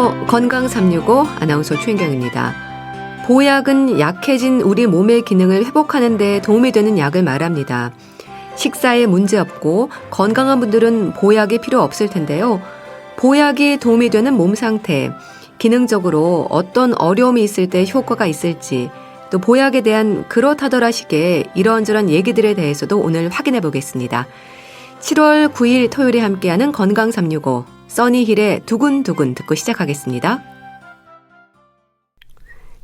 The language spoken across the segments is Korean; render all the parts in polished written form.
안녕하세요. 건강 365 아나운서 최인경입니다. 보약은 약해진 우리 몸의 기능을 회복하는 데 도움이 되는 약을 말합니다. 식사에 문제 없고 건강한 분들은 보약이 필요 없을 텐데요. 보약이 도움이 되는 몸 상태, 기능적으로 어떤 어려움이 있을 때 효과가 있을지, 또 보약에 대한 그렇다더라 식의 이런저런 얘기들에 대해서도 오늘 확인해 보겠습니다. 7월 9일 토요일에 함께하는 건강 365 써니힐의 두근두근 듣고 시작하겠습니다.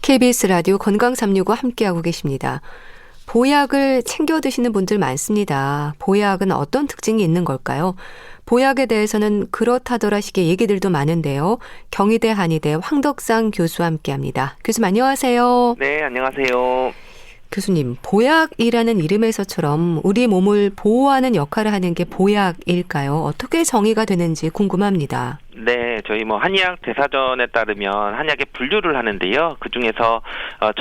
KBS 라디오 건강 365 함께하고 계십니다. 보약을 챙겨 드시는 분들 많습니다. 보약은 어떤 특징이 있는 걸까요? 보약에 대해서는 그렇다더라 식의 얘기들도 많은데요. 경희대 한의대 황덕상 교수와 함께합니다. 교수님 안녕하세요. 네, 안녕하세요. 교수님, 보약이라는 이름에서처럼 우리 몸을 보호하는 역할을 하는 게 보약일까요? 어떻게 정의가 되는지 궁금합니다. 네, 저희 한의학 대사전에 따르면 한약에 분류를 하는데요. 그 중에서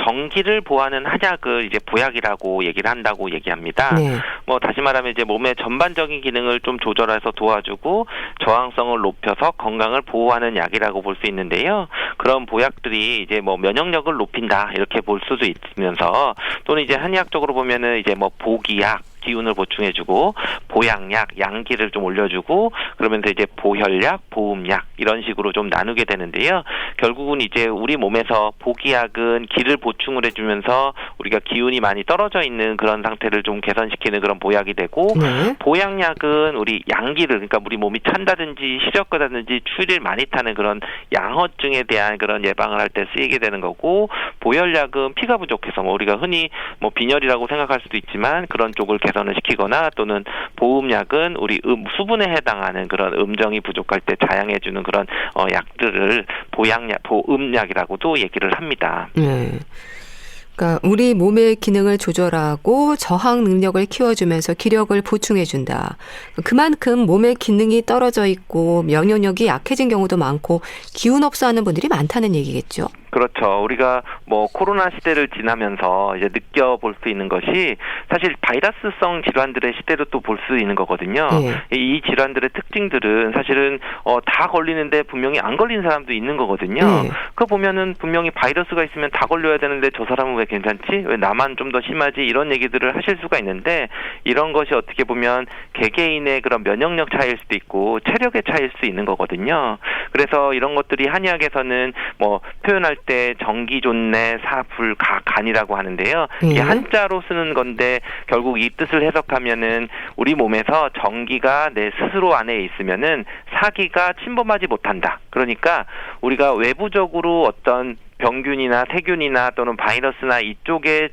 정기를 보호하는 한약을 이제 보약이라고 얘기를 한다고 얘기합니다. 네. 다시 말하면 이제 몸의 전반적인 기능을 좀 조절해서 도와주고 저항성을 높여서 건강을 보호하는 약이라고 볼 수 있는데요. 그런 보약들이 이제 면역력을 높인다 이렇게 볼 수도 있으면서 또는 이제 한의학적으로 보면은 이제 보기약 기운을 보충해주고 보양약, 양기를 좀 올려주고 그러면서 이제 보혈약, 보음약 이런 식으로 좀 나누게 되는데요. 결국은 이제 우리 몸에서 보기약은 기를 보충을 해주면서 우리가 기운이 많이 떨어져 있는 그런 상태를 좀 개선시키는 그런 보약이 되고 보양약은 우리 양기를 그러니까 우리 몸이 찬다든지 시력거다든지 추위를 많이 타는 그런 양허증에 대한 그런 예방을 할 때 쓰이게 되는 거고 보혈약은 피가 부족해서 우리가 흔히 빈혈이라고 생각할 수도 있지만 그런 쪽을 개선을 시키거나 또는 보음약은 우리 수분에 해당하는 그런 음정이 부족할 때 자양해주는 그런 약들을 보양약, 보음약이라고도 얘기를 합니다. 네. 그러니까 우리 몸의 기능을 조절하고 저항 능력을 키워주면서 기력을 보충해준다. 그만큼 몸의 기능이 떨어져 있고 면역력이 약해진 경우도 많고 기운 없어 하는 분들이 많다는 얘기겠죠. 그렇죠. 우리가 코로나 시대를 지나면서 이제 느껴볼 수 있는 것이 사실 바이러스성 질환들의 시대로 또 볼 수 있는 거거든요. 이 질환들의 특징들은 사실은 다 걸리는데 분명히 안 걸린 사람도 있는 거거든요. 그거 보면은 분명히 바이러스가 있으면 다 걸려야 되는데 저 사람은 왜 괜찮지? 왜 나만 좀 더 심하지? 이런 얘기들을 하실 수가 있는데 이런 것이 어떻게 보면 개개인의 그런 면역력 차이일 수도 있고 체력의 차이일 수 있는 거거든요. 그래서 이런 것들이 한의학에서는 표현할 때 정기존내 사불가 간이라고 하는데요. 이게 한자로 쓰는 건데 결국 이 뜻을 해석하면은 우리 몸에서 정기가 내 스스로 안에 있으면은 사기가 침범하지 못한다. 그러니까 우리가 외부적으로 어떤 병균이나 세균이나 또는 바이러스나 이쪽에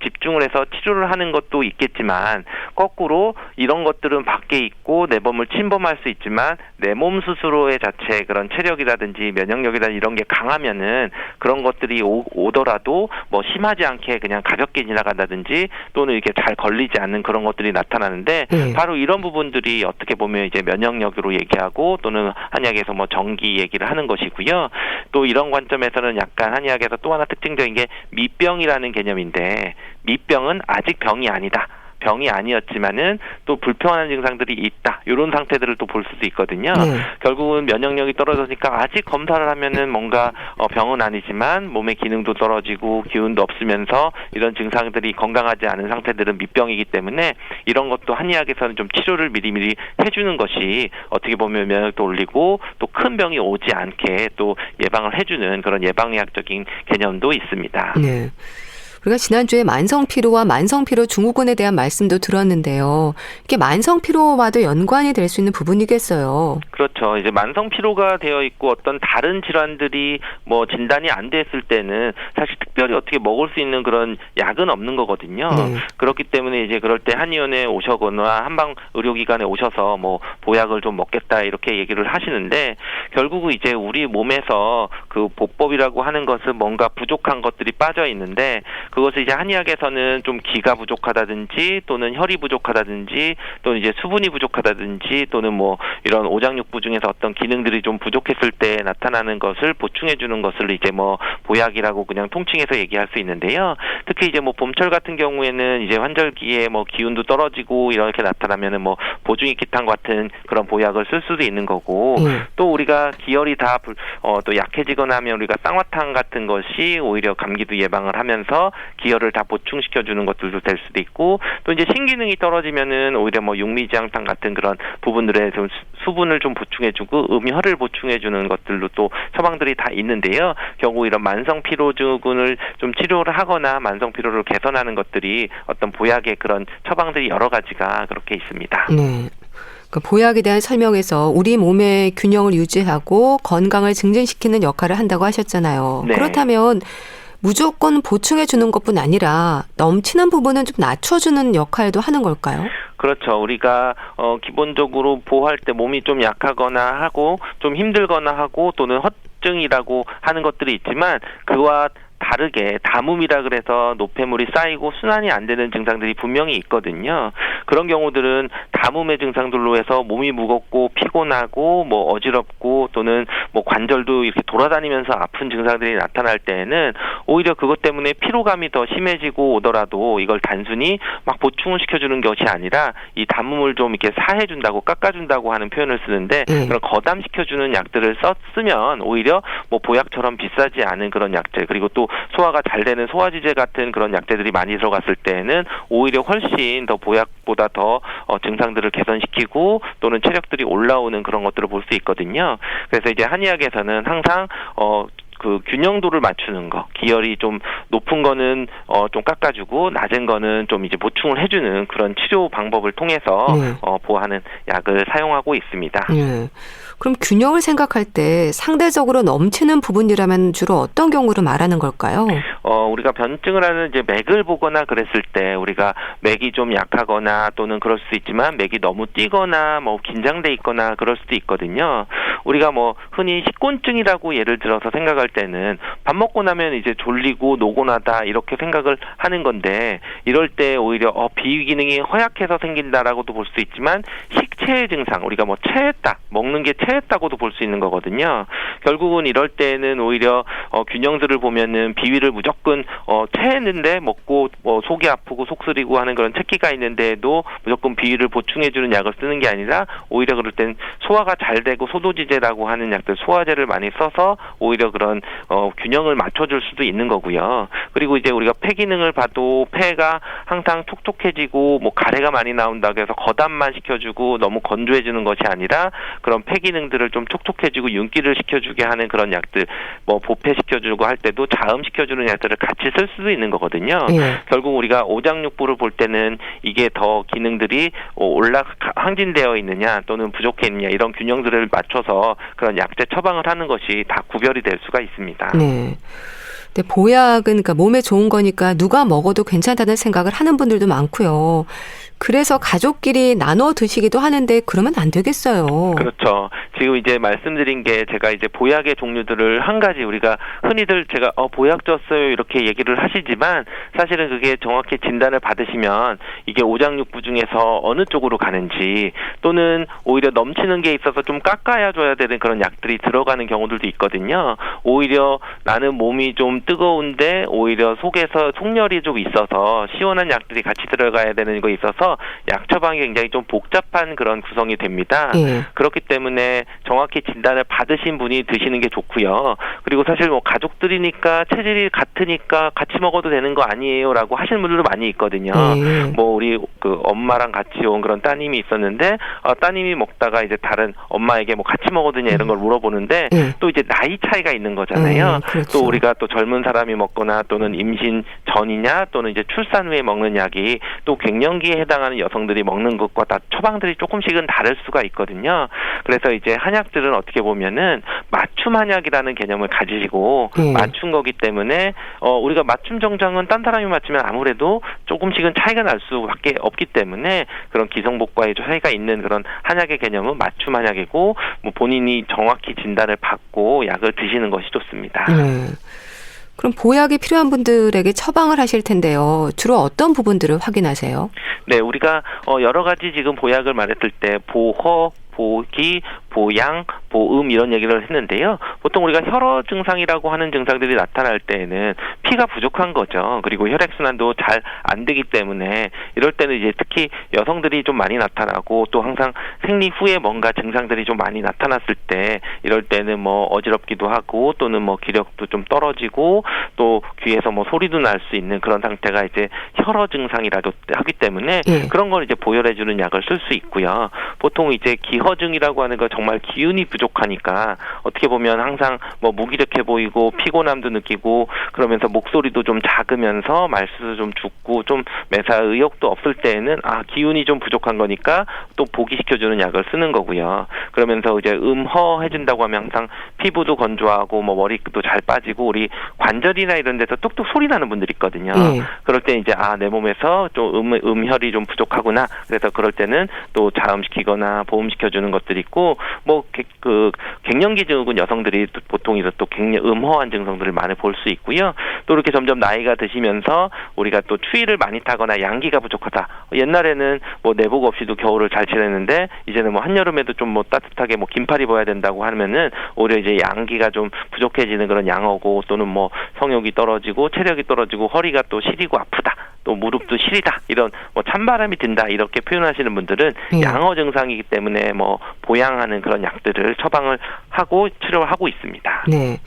집중을 해서 치료를 하는 것도 있겠지만 거꾸로 이런 것들은 밖에 있고 내 몸을 침범할 수 있지만 내 몸 스스로의 자체 그런 체력이라든지 면역력이라든지 이런 게 강하면은 그런 것들이 오더라도 심하지 않게 그냥 가볍게 지나간다든지 또는 이렇게 잘 걸리지 않는 그런 것들이 나타나는데 바로 이런 부분들이 어떻게 보면 이제 면역력으로 얘기하고 또는 한의학에서 정기 얘기를 하는 것이고요. 또 이런 관점에서는 약간 한의학에서 또 하나 특징적인 게 미병이라는 개념인데 미병은 아직 병이 아니다. 병이 아니었지만은 또 불편한 증상들이 있다. 이런 상태들을 또 볼 수도 있거든요. 결국은 면역력이 떨어지니까 아직 검사를 하면은 뭔가 병은 아니지만 몸의 기능도 떨어지고 기운도 없으면서 이런 증상들이 건강하지 않은 상태들은 미병이기 때문에 이런 것도 한의학에서는 좀 치료를 미리미리 해주는 것이 어떻게 보면 면역도 올리고 또 큰 병이 오지 않게 또 예방을 해주는 그런 예방의학적인 개념도 있습니다. 네. 우리가 지난주에 만성피로와 만성피로 증후군에 대한 말씀도 들었는데요. 이게 만성피로와도 연관이 될 수 있는 부분이겠어요. 그렇죠. 이제 만성피로가 되어 있고 어떤 다른 질환들이 진단이 안 됐을 때는 사실 특별히 어떻게 먹을 수 있는 그런 약은 없는 거거든요. 그렇기 때문에 이제 그럴 때 한의원에 오셔거나 한방 의료기관에 오셔서 보약을 좀 먹겠다 이렇게 얘기를 하시는데 결국은 이제 우리 몸에서 그 보법이라고 하는 것은 뭔가 부족한 것들이 빠져 있는데 그것을 이제 한의학에서는 좀 기가 부족하다든지 또는 혈이 부족하다든지 또는 이제 수분이 부족하다든지 또는 뭐 이런 오장육부 중에서 어떤 기능들이 좀 부족했을 때 나타나는 것을 보충해 주는 것을 이제 뭐 보약이라고 그냥 통칭해서 얘기할 수 있는데요. 특히 이제 뭐 봄철 같은 경우에는 이제 환절기에 뭐 기운도 떨어지고 이렇게 나타나면은 뭐 보중익기탕 같은 그런 보약을 쓸 수도 있는 거고 또 우리가 기혈이 다 또 약해지거나 하면 우리가 쌍화탕 같은 것이 오히려 감기도 예방을 하면서 기혈을 다 보충시켜 주는 것들도 될 수도 있고 또 이제 신기능이 떨어지면은 오히려 뭐 육미지향탕 같은 그런 부분들에 좀 수분을 좀 보충해 주고 혈을 보충해 주는 것들도 또 처방들이 다 있는데요. 결국 이런 만성 피로증을 좀 치료를 하거나 만성 피로를 개선하는 것들이 어떤 보약의 그런 처방들이 여러 가지가 그렇게 있습니다. 네. 그 보약에 대한 설명에서 우리 몸의 균형을 유지하고 건강을 증진시키는 역할을 한다고 하셨잖아요. 네. 그렇다면 무조건 보충해 주는 것뿐 아니라 넘치는 부분은 좀 낮춰주는 역할도 하는 걸까요? 그렇죠. 우리가 기본적으로 보호할 때 몸이 좀 약하거나 하고 좀 힘들거나 하고 또는 허증이라고 하는 것들이 있지만 그와 다르게 담음이라 그래서 노폐물이 쌓이고 순환이 안 되는 증상들이 분명히 있거든요. 그런 경우들은 담음의 증상들로 해서 몸이 무겁고 피곤하고 뭐 어지럽고 또는 뭐 관절도 이렇게 돌아다니면서 아픈 증상들이 나타날 때에는 오히려 그것 때문에 피로감이 더 심해지고 오더라도 이걸 단순히 막 보충을 시켜주는 것이 아니라 이 담음을 좀 이렇게 사해준다고 깎아준다고 하는 표현을 쓰는데 그런 거담시켜주는 약들을 쓰면 오히려 뭐 보약처럼 비싸지 않은 그런 약들 그리고 또 소화가 잘 되는 소화지제 같은 그런 약재들이 많이 들어갔을 때는 오히려 훨씬 더 보약보다 더 증상들을 개선시키고 또는 체력들이 올라오는 그런 것들을 볼 수 있거든요. 그래서 이제 한의학에서는 항상 그 균형도를 맞추는 거, 기혈이 좀 높은 거는 좀 깎아주고 낮은 거는 좀 이제 보충을 해주는 그런 치료 방법을 통해서 보호하는 약을 사용하고 있습니다. 그럼 균형을 생각할 때 상대적으로 넘치는 부분이라면 주로 어떤 경우를 말하는 걸까요? 우리가 변증을 하는 이제 맥을 보거나 그랬을 때 우리가 맥이 좀 약하거나 또는 그럴 수 있지만 맥이 너무 뛰거나 뭐 긴장돼 있거나 그럴 수도 있거든요. 우리가 뭐 흔히 식곤증이라고 예를 들어서 생각할 때는 밥 먹고 나면 이제 졸리고 노곤하다 이렇게 생각을 하는 건데 이럴 때 오히려 비위 기능이 허약해서 생긴다라고도 볼 수 있지만 식체의 증상 우리가 뭐 체했다 먹는 게 체했다고도 볼 수 있는 거거든요. 결국은 이럴 때는 오히려 균형들을 보면은 비위를 무조건 체했는데 먹고 속이 아프고 속 쓰리고 하는 그런 체기가 있는데도 무조건 비위를 보충해주는 약을 쓰는 게 아니라 오히려 그럴 땐 소화가 잘 되고 소도지제라고 하는 약들 소화제를 많이 써서 오히려 그런 균형을 맞춰줄 수도 있는 거고요. 그리고 이제 우리가 폐 기능을 봐도 폐가 항상 촉촉해지고 뭐 가래가 많이 나온다고 해서 거담만 시켜주고 너무 건조해주는 것이 아니라 그런 폐 기능들을 좀 촉촉해지고 윤기를 시켜주게 하는 그런 약들 뭐 보폐시켜주고 할 때도 자음시켜주는 약들을 같이 쓸 수도 있는 거거든요. 결국 우리가 오장육부를 볼 때는 이게 더 기능들이 항진되어 있느냐 또는 부족해 있느냐 이런 균형들을 맞춰서 그런 약제 처방을 하는 것이 다 구별이 될 수가 있습니다. 네. 근데 보약은 그러니까 몸에 좋은 거니까 누가 먹어도 괜찮다는 생각을 하는 분들도 많고요. 그래서 가족끼리 나눠 드시기도 하는데 그러면 안 되겠어요. 그렇죠. 지금 이제 말씀드린 게 제가 이제 보약의 종류들을 한 가지 우리가 흔히들 제가 보약 줬어요 이렇게 얘기를 하시지만 사실은 그게 정확히 진단을 받으시면 이게 오장육부 중에서 어느 쪽으로 가는지 또는 오히려 넘치는 게 있어서 좀 깎아야 줘야 되는 그런 약들이 들어가는 경우들도 있거든요. 오히려 나는 몸이 좀 뜨거운데 오히려 속에서 속열이 좀 있어서 시원한 약들이 같이 들어가야 되는 거 있어서 약 처방이 굉장히 좀 복잡한 그런 구성이 됩니다. 그렇기 때문에 정확히 진단을 받으신 분이 드시는 게 좋고요. 그리고 사실 뭐 가족들이니까 체질이 같으니까 같이 먹어도 되는 거 아니에요라고 하시는 분들도 많이 있거든요. 뭐 우리 그 엄마랑 같이 온 그런 따님이 있었는데 따님이 먹다가 이제 다른 엄마에게 뭐 같이 먹어드냐 이런 걸 물어보는데 또 이제 나이 차이가 있는 거잖아요. 그렇죠. 또 우리가 또 젊은 사람이 먹거나 또는 임신 전이냐 또는 이제 출산 후에 먹는 약이 또 갱년기에 해당하는 여성들이 먹는 것과 다 처방들이 조금씩은 다를 수가 있거든요. 그래서 이제 한약들은 어떻게 보면은 맞춤 한약이라는 개념을 가지시고 맞춘 거기 때문에 우리가 맞춤 정장은 딴 사람이 맞추면 아무래도 조금씩은 차이가 날 수밖에 없기 때문에 그런 기성복과의 차이가 있는 그런 한약의 개념은 맞춤 한약이고 뭐 본인이 정확히 진단을 받고 약을 드시는 것이 좋습니다. 그럼 보약이 필요한 분들에게 처방을 하실 텐데요. 주로 어떤 부분들을 확인하세요? 네, 우리가 여러 가지 지금 보약을 말했을 때 보허, 보기, 보양, 보음 이런 얘기를 했는데요. 보통 우리가 혈어 증상이라고 하는 증상들이 나타날 때에는 피가 부족한 거죠. 그리고 혈액순환도 잘 안 되기 때문에 이럴 때는 이제 특히 여성들이 좀 많이 나타나고 또 항상 생리 후에 뭔가 증상들이 좀 많이 나타났을 때 이럴 때는 뭐 어지럽기도 하고 또는 뭐 기력도 좀 떨어지고 또 귀에서 뭐 소리도 날 수 있는 그런 상태가 이제 혈어 증상이라도 하기 때문에 그런 걸 이제 보혈해주는 약을 쓸 수 있고요. 보통 이제 기허증이라고 하는 거 정말 기운이 부족하니까 어떻게 보면 항상 뭐 무기력해 보이고 피곤함도 느끼고 그러면서 목소리도 좀 작으면서 말수도 좀 죽고 좀 매사 의욕도 없을 때에는 기운이 좀 부족한 거니까 또 보기시켜주는 약을 쓰는 거고요. 그러면서 이제 음허해준다고 하면 항상 피부도 건조하고 뭐 머리도 잘 빠지고 우리 관절이나 이런 데서 뚝뚝 소리 나는 분들이 있거든요. 그럴 때 이제 내 몸에서 좀 음혈이 좀 부족하구나. 그래서 그럴 때는 또 자음시키거나 보음시켜주는 것들이 있고 뭐 그 갱년기 증후군 여성들이 보통 이런 또 음허한 증상들을 많이 볼 수 있고요. 또 이렇게 점점 나이가 드시면서 우리가 또 추위를 많이 타거나 양기가 부족하다. 옛날에는 뭐 내복 없이도 겨울을 잘 지냈는데 이제는 뭐 한여름에도 좀 뭐 따뜻하게 뭐 긴팔 입어야 된다고 하면은 오히려 이제 양기가 좀 부족해지는 그런 양어고 또는 뭐 성욕이 떨어지고 체력이 떨어지고 허리가 또 시리고 아프다. 또 무릎도 시리다. 이런 뭐 찬바람이 든다. 이렇게 표현하시는 분들은 양어 증상이기 때문에 뭐 보양하는 그런 약들을 처방을 하고 치료를 하고 있습니다. 네.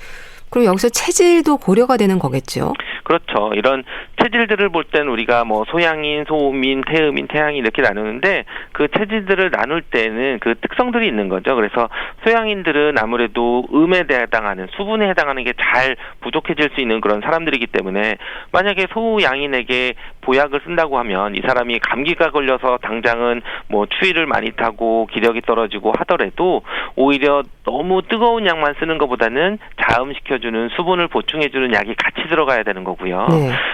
그럼 여기서 체질도 고려가 되는 거겠죠? 그렇죠. 이런 체질들을 볼 때는 우리가 뭐 소양인, 소음인, 태음인, 태양인 이렇게 나누는데 그 체질들을 나눌 때는 그 특성들이 있는 거죠. 그래서 소양인들은 아무래도 음에 해당하는 수분에 해당하는 게 잘 부족해질 수 있는 그런 사람들이기 때문에 만약에 소양인에게 보약을 쓴다고 하면 이 사람이 감기가 걸려서 당장은 뭐 추위를 많이 타고 기력이 떨어지고 하더라도 오히려 너무 뜨거운 약만 쓰는 것보다는 자음시켜주는 수분을 보충해주는 약이 같이 들어가야 되는 거고요.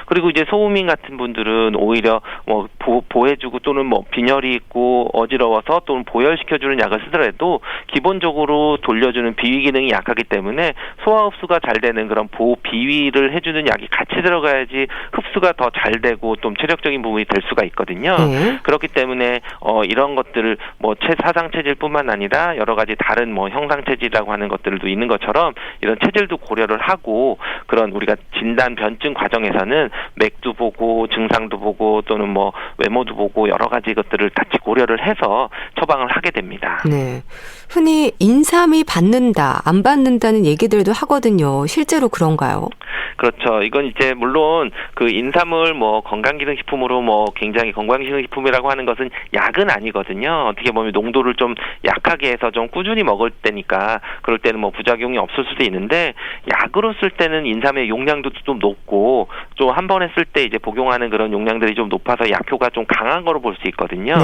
그리고 이제 소음인 같은 분들은 오히려 뭐 보해주고 또는 뭐 빈혈이 있고 어지러워서 또는 보혈시켜주는 약을 쓰더라도 기본적으로 돌려주는 비위 기능이 약하기 때문에 소화 흡수가 잘 되는 그런 비위를 해주는 약이 같이 들어가야지 흡수가 더 잘 되고 좀 체력적인 부분이 될 수가 있거든요. 그렇기 때문에 이런 것들을 뭐 사상 체질뿐만 아니라 여러 가지 다른 뭐 형상 체질이라고 하는 것들도 있는 것처럼 이런 체질도 고려를 하고 그런 우리가 진단 변증 과정에서는 맥도 보고 증상도 보고 또는 뭐 외모도 보고 여러 가지 것들을 같이 고려를 해서 처방을 하게 됩니다. 네. 흔히 인삼이 받는다, 안 받는다는 얘기들도 하거든요. 실제로 그런가요? 그렇죠. 이건 이제 물론 그 인삼을 뭐 건강기능식품으로 뭐 굉장히 건강기능식품이라고 하는 것은 약은 아니거든요. 어떻게 보면 농도를 좀 약하게 해서 좀 꾸준히 먹을 때니까 그럴 때는 뭐 부작용이 없을 수도 있는데 약으로 쓸 때는 인삼의 용량도 좀 높고 좀 한 번에 쓸 때 이제 복용하는 그런 용량들이 좀 높아서 약효가 좀 강한 거로 볼 수 있거든요.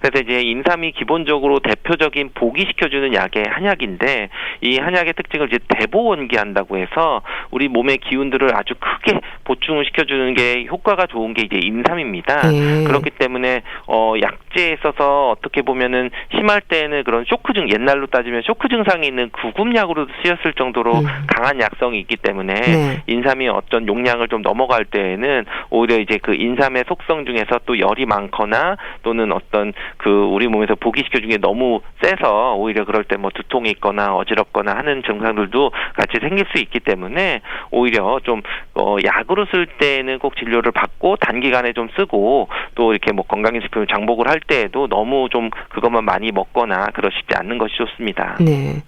그래서 이제 인삼이 기본적으로 대표적인 보기시켜주는 약의 한약인데 이 한약의 특징을 이제 대보원기한다고 해서 우리 몸의 기운들을 아주 크게 보충을 시켜주는 게 효과가 좋은 게 이제 인삼입니다. 그렇기 때문에 약제에 있어서 어떻게 보면은 심할 때는 그런 쇼크증 옛날로 따지면 쇼크 증상이 있는 구급약으로 쓰였을 정도로 강한 약성이 있기 때문에 인삼이 어떤 용량을 좀 넘어갈 때에는 오히려 이제 그 인삼의 속성 중에서 또 열이 많거나 또는 어떤 그 우리 몸에서 보기시켜준 게 너무 세서 오히려 그럴 때 뭐 두통이 있거나 어지럽거나 하는 증상들도 같이 생길 수 있기 때문에 오히려 좀 약으로 쓸 때는 꼭 진료를 받고 단기간에 좀 쓰고 또 이렇게 뭐 건강기능식품을 장복을 할 때에도 너무 좀 그것만 많이 먹거나 그러시지 않는 것이 좋습니다. 네.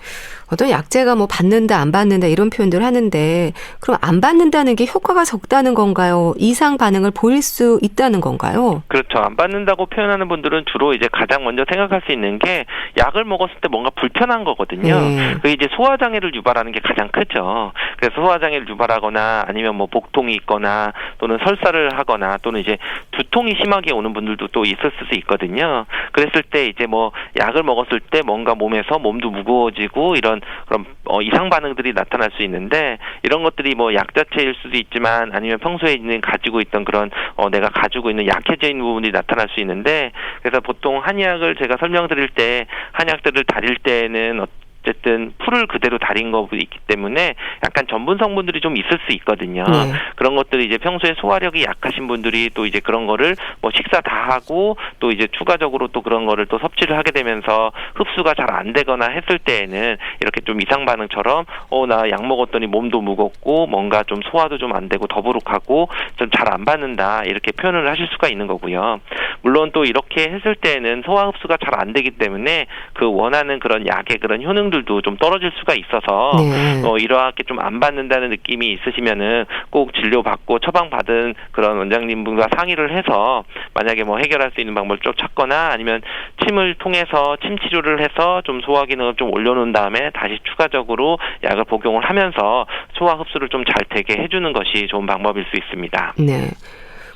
어떤 약제가 뭐 받는다 안 받는다 이런 표현들 하는데 그럼 안 받는다는 게 효과가 적다는 건가요? 이상 반응을 보일 수 있다는 건가요? 그렇죠. 안 받는다고 표현하는 분들은 주로 이제 가장 먼저 생각할 수 있는 게 약을 먹었을 때 뭔가 불편한 거거든요. 그게 이제 소화장애를 유발하는 게 가장 크죠. 그래서 소화장애를 유발하거나 아니면 뭐 복통이 있거나 또는 설사를 하거나 또는 이제 두통이 심하게 오는 분들도 또 있을 수 있거든요. 그랬을 때 이제 뭐 약을 먹었을 때 뭔가 몸에서 몸도 무거워지고 이런 그런 이상 반응들이 나타날 수 있는데 이런 것들이 뭐 약 자체일 수도 있지만 아니면 평소에 가지고 있던 그런 내가 가지고 있는 약해져 있는 부분이 나타날 수 있는데 그래서 보통 한약을 제가 설명드릴 때 한약들을 다릴 때는 어쨌든 풀을 그대로 달인 거이기 때문에 약간 전분 성분들이 좀 있을 수 있거든요. 그런 것들이 이제 평소에 소화력이 약하신 분들이 또 이제 그런 거를 뭐 식사 다 하고 또 이제 추가적으로 또 그런 거를 또 섭취를 하게 되면서 흡수가 잘 안 되거나 했을 때에는 이렇게 좀 이상 반응처럼 나 약 먹었더니 몸도 무겁고 뭔가 좀 소화도 좀 안 되고 더부룩하고 좀 잘 안 받는다 이렇게 표현을 하실 수가 있는 거고요. 물론 또 이렇게 했을 때에는 소화 흡수가 잘 안 되기 때문에 그 원하는 그런 약의 그런 효능들도 좀 떨어질 수가 있어서 이러하게 좀 안 받는다는 느낌이 있으시면은 꼭 진료받고 처방받은 그런 원장님분과 상의를 해서 만약에 뭐 해결할 수 있는 방법을 좀 찾거나 아니면 침을 통해서 침 치료를 해서 좀 소화 기능을 좀 올려놓은 다음에 다시 추가적으로 약을 복용을 하면서 소화 흡수를 좀 잘 되게 해주는 것이 좋은 방법일 수 있습니다. 네.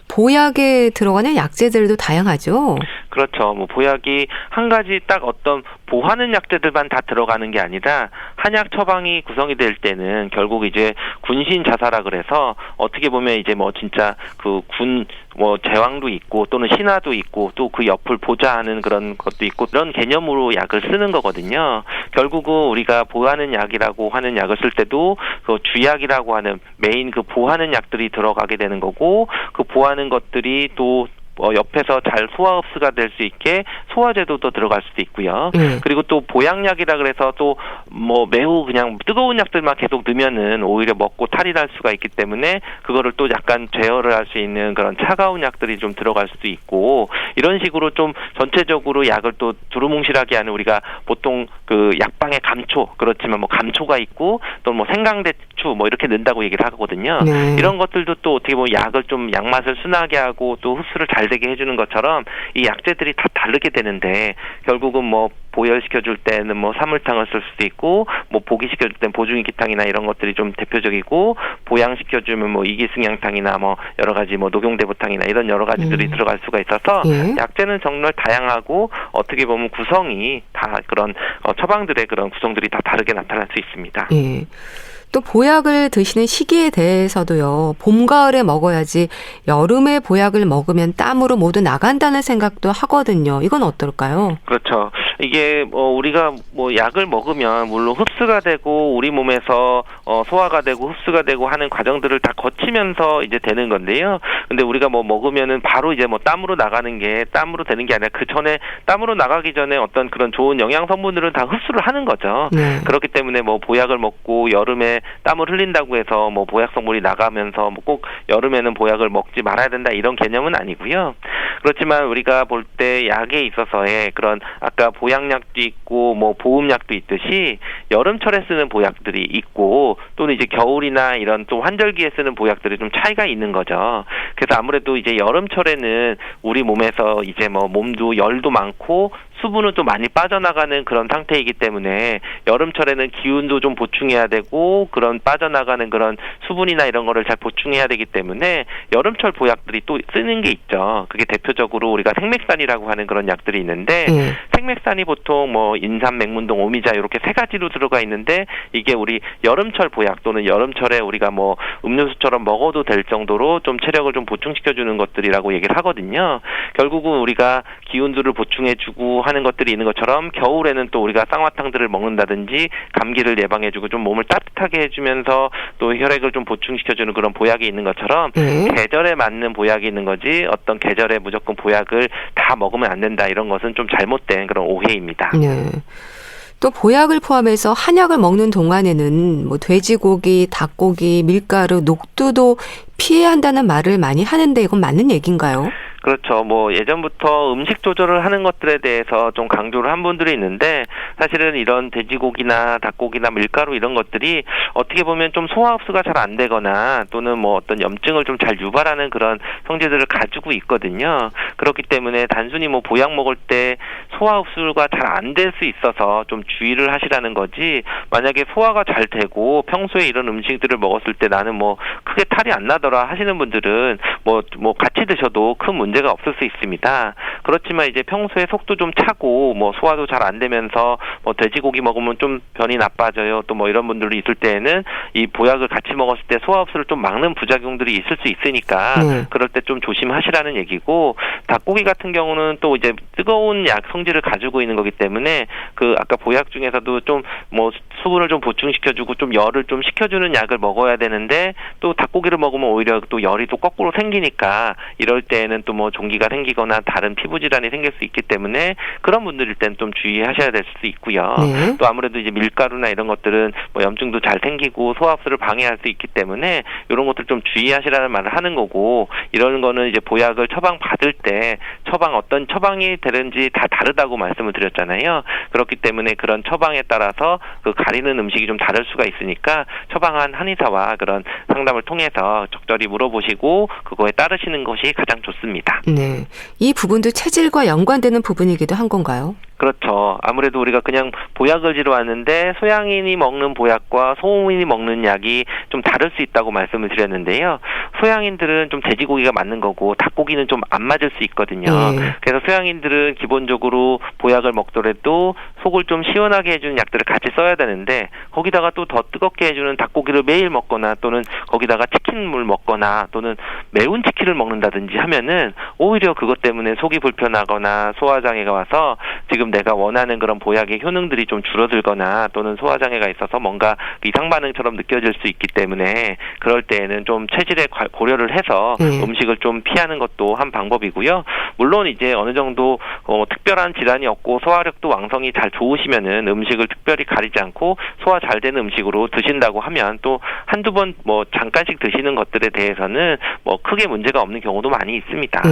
보약에 들어가는 약재들도 다양하죠? 그렇죠. 뭐 보약이 한 가지 딱 어떤 보하는 약재들만 다 들어가는 게 아니라 한약 처방이 구성이 될 때는 결국 이제 군신 자사라 그래서 어떻게 보면 이제 뭐 진짜 그 군 뭐 제왕도 있고 또는 신하도 있고 또 그 옆을 보좌하는 그런 것도 있고 그런 개념으로 약을 쓰는 거거든요. 결국은 우리가 보하는 약이라고 하는 약을 쓸 때도 그 주약이라고 하는 메인 그 보하는 약들이 들어가게 되는 거고 그 보하는 것들이 또 옆에서 잘 소화 흡수가 될 수 있게 소화제도도 들어갈 수도 있고요. 그리고 또 보양약이라 그래서 또 뭐 매우 그냥 뜨거운 약들만 계속 넣으면은 오히려 먹고 탈이 날 수가 있기 때문에 그거를 또 약간 제어를 할 수 있는 그런 차가운 약들이 좀 들어갈 수도 있고 이런 식으로 좀 전체적으로 약을 또 두루뭉실하게 하는 우리가 보통 그 약방의 감초 그렇지만 뭐 감초가 있고 또 뭐 생강대추 뭐 이렇게 넣는다고 얘기를 하거든요. 이런 것들도 또 어떻게 보면 약을 좀 약맛을 순하게 하고 또 흡수를 잘 되게 해주는 것처럼 이 약재들이 다 다르게 되는데 결국은 뭐 보혈시켜줄 때는 뭐 사물탕을 쓸 수도 있고 뭐 보기시켜줄 때는 보중이기탕이나 이런 것들이 좀 대표적이고 보양시켜주면 뭐 이기승양탕이나 뭐 여러 가지 뭐 녹용대보탕이나 이런 여러 가지들이 들어갈 수가 있어서 약재는 정말 다양하고 어떻게 보면 구성이 다 그런 처방들의 그런 구성들이 다 다르게 나타날 수 있습니다. 또 보약을 드시는 시기에 대해서도요. 봄, 가을에 먹어야지 여름에 보약을 먹으면 땀으로 모두 나간다는 생각도 하거든요. 이건 어떨까요? 그렇죠. 이게 우리가 약을 먹으면 물론 흡수가 되고 우리 몸에서 소화가 되고 흡수가 되고 하는 과정들을 다 거치면서 이제 되는 건데요. 근데 우리가 먹으면은 바로 이제 땀으로 나가는 게 땀으로 되는 게 아니라 그 전에 땀으로 나가기 전에 어떤 그런 좋은 영양 성분들은 다 흡수를 하는 거죠. 그렇기 때문에 보약을 먹고 여름에 땀을 흘린다고 해서 보약 성분이 나가면서 꼭 여름에는 보약을 먹지 말아야 된다 이런 개념은 아니고요. 그렇지만 우리가 볼 때 약에 있어서의 그런 아까 보양약도 있고 보음약도 있듯이 여름철에 쓰는 보약들이 있고 또는 이제 겨울이나 이런 또 환절기에 쓰는 보약들이 좀 차이가 있는 거죠. 그래서 아무래도 이제 여름철에는 우리 몸에서 이제 몸도 열도 많고 수분은 좀 많이 빠져나가는 그런 상태이기 때문에 여름철에는 기운도 좀 보충해야 되고 그런 빠져나가는 그런 수분이나 이런 거를 잘 보충해야 되기 때문에 여름철 보약들이 또 쓰는 게 있죠. 그게 대표적으로 우리가 생맥산이라고 하는 그런 약들이 있는데 생맥산이 보통 인삼, 맥문동, 오미자 이렇게 세 가지로 들어가 있는데 이게 우리 여름철 보약 또는 여름철에 우리가 음료수처럼 먹어도 될 정도로 좀 체력을 좀 보충시켜주는 것들이라고 얘기를 하거든요. 결국은 우리가 기운들을 보충해주고 하는 것들이 있는 것처럼 겨울에는 또 우리가 쌍화탕들을 먹는다든지 감기를 예방해주고 좀 몸을 따뜻하게 해주면서 또 혈액을 좀 보충시켜주는 그런 보약이 있는 것처럼 계절에 맞는 보약이 있는 거지 어떤 계절에 무조건 보약을 다 먹으면 안 된다 이런 것은 좀 잘못된 그런 오해입니다. 또 보약을 포함해서 한약을 먹는 동안에는 돼지고기, 닭고기, 밀가루, 녹두도 피해야 한다는 말을 많이 하는데 이건 맞는 얘기인가요? 그렇죠. 예전부터 음식 조절을 하는 것들에 대해서 좀 강조를 한 분들이 있는데 사실은 이런 돼지고기나 닭고기나 밀가루 이런 것들이 어떻게 보면 좀 소화 흡수가 잘 안 되거나 또는 어떤 염증을 좀 잘 유발하는 그런 성질들을 가지고 있거든요. 그렇기 때문에 단순히 보약 먹을 때 소화 흡수가 잘 안 될 수 있어서 좀 주의를 하시라는 거지 만약에 소화가 잘 되고 평소에 이런 음식들을 먹었을 때 나는 크게 탈이 안 나더라 하시는 분들은 뭐 같이 드셔도 큰 문제가 없을 수 있습니다. 그렇지만 이제 평소에 속도 좀 차고 뭐 소화도 잘 안 되면서 뭐 돼지고기 먹으면 좀 변이 나빠져요. 또 뭐 이런 분들이 있을 때에는 이 보약을 같이 먹었을 때 소화 흡수를 좀 막는 부작용들이 있을 수 있으니까 그럴 때 좀 조심하시라는 얘기고, 닭고기 같은 경우는 또 이제 뜨거운 약 성질을 가지고 있는 거기 때문에 그 아까 보약 중에서도 좀 뭐 수분을 좀 보충시켜주고 좀 열을 좀 식혀주는 약을 먹어야 되는데, 또 닭고기를 먹으면 오히려 또 열이 또 거꾸로 생기니까 이럴 때에는 또 뭐 종기가 생기거나 다른 피부 질환이 생길 수 있기 때문에 그런 분들일 땐 좀 주의하셔야 될 수도 있고요. 또 아무래도 이제 밀가루나 이런 것들은 뭐 염증도 잘 생기고 소화흡수를 방해할 수 있기 때문에 이런 것들 좀 주의하시라는 말을 하는 거고, 이런 거는 이제 보약을 처방 받을 때 어떤 처방이 되는지 다 다르다고 말씀을 드렸잖아요. 그렇기 때문에 그런 처방에 따라서 그 가리는 음식이 좀 다를 수가 있으니까 처방한 한의사와 그런 상담을 통해서 적절히 물어보시고 그거에 따르시는 것이 가장 좋습니다. 네, 이 부분도 체질과 연관되는 부분이기도 한 건가요? 그렇죠. 아무래도 우리가 그냥 보약을 지러 왔는데 소양인이 먹는 보약과 소음인이 먹는 약이 좀 다를 수 있다고 말씀을 드렸는데요. 소양인들은 좀 돼지고기가 맞는 거고 닭고기는 좀 안 맞을 수 있거든요. 그래서 소양인들은 기본적으로 보약을 먹더라도 속을 좀 시원하게 해주는 약들을 같이 써야 되는데, 거기다가 또 더 뜨겁게 해주는 닭고기를 매일 먹거나 또는 거기다가 치킨물 먹거나 또는 매운 치킨을 먹는다든지 하면은 오히려 그것 때문에 속이 불편하거나 소화장애가 와서 지금 내가 원하는 그런 보약의 효능들이 좀 줄어들거나 또는 소화장애가 있어서 뭔가 이상 반응처럼 느껴질 수 있기 때문에 그럴 때에는 좀 체질에 고려를 해서 음식을 좀 피하는 것도 한 방법이고요. 물론 이제 어느 정도 특별한 질환이 없고 소화력도 왕성이 잘 좋으시면은 음식을 특별히 가리지 않고 소화 잘 되는 음식으로 드신다고 하면 또 한두 번 뭐 잠깐씩 드시는 것들에 대해서는 뭐 크게 문제가 없는 경우도 많이 있습니다.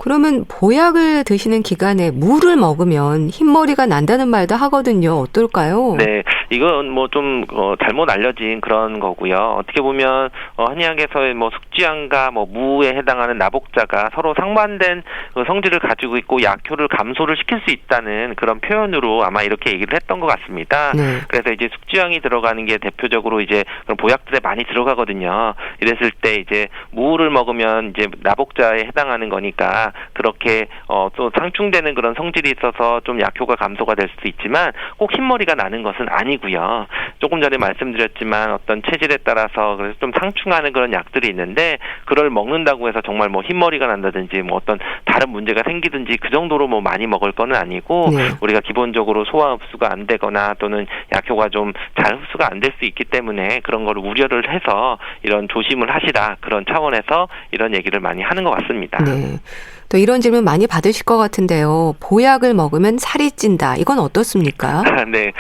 그러면 보약을 드시는 기간에 물을 먹으면 흰머리가 난다는 말도 하거든요. 어떨까요? 네, 이건 뭐 좀 잘못 알려진 그런 거고요. 어떻게 보면 한의학에서의 뭐 숙지향과 뭐 무에 해당하는 나복자가 서로 상반된 성질을 가지고 있고 약효를 감소를 시킬 수 있다는 그런 표현으로 아마 이렇게 얘기를 했던 것 같습니다. 그래서 이제 숙지향이 들어가는 게 대표적으로 이제 그런 보약들에 많이 들어가거든요. 이랬을 때 이제 무를 먹으면 이제 나복자에 해당하는 거니까 그렇게 또 상충되는 그런 성질이 있어서 좀 약효가 감소가 될 수도 있지만 꼭 흰머리가 나는 것은 아니고요. 조금 전에 말씀드렸지만 어떤 체질에 따라서 그래서 좀 상충하는 그런 약들이 있는데 그걸 먹는다고 해서 정말 뭐 흰머리가 난다든지 뭐 어떤 다른 문제가 생기든지 그 정도로 뭐 많이 먹을 거는 아니고 우리가 기본적으로 소화 흡수가 안 되거나 또는 약효가 좀 잘 흡수가 안 될 수 있기 때문에 그런 거를 우려를 해서 이런 조심을 하시라, 그런 차원에서 이런 얘기를 많이 하는 것 같습니다. 또 이런 질문 많이 받으실 것 같은데요. 보약을 먹으면 살이 찐다. 이건 어떻습니까? 네,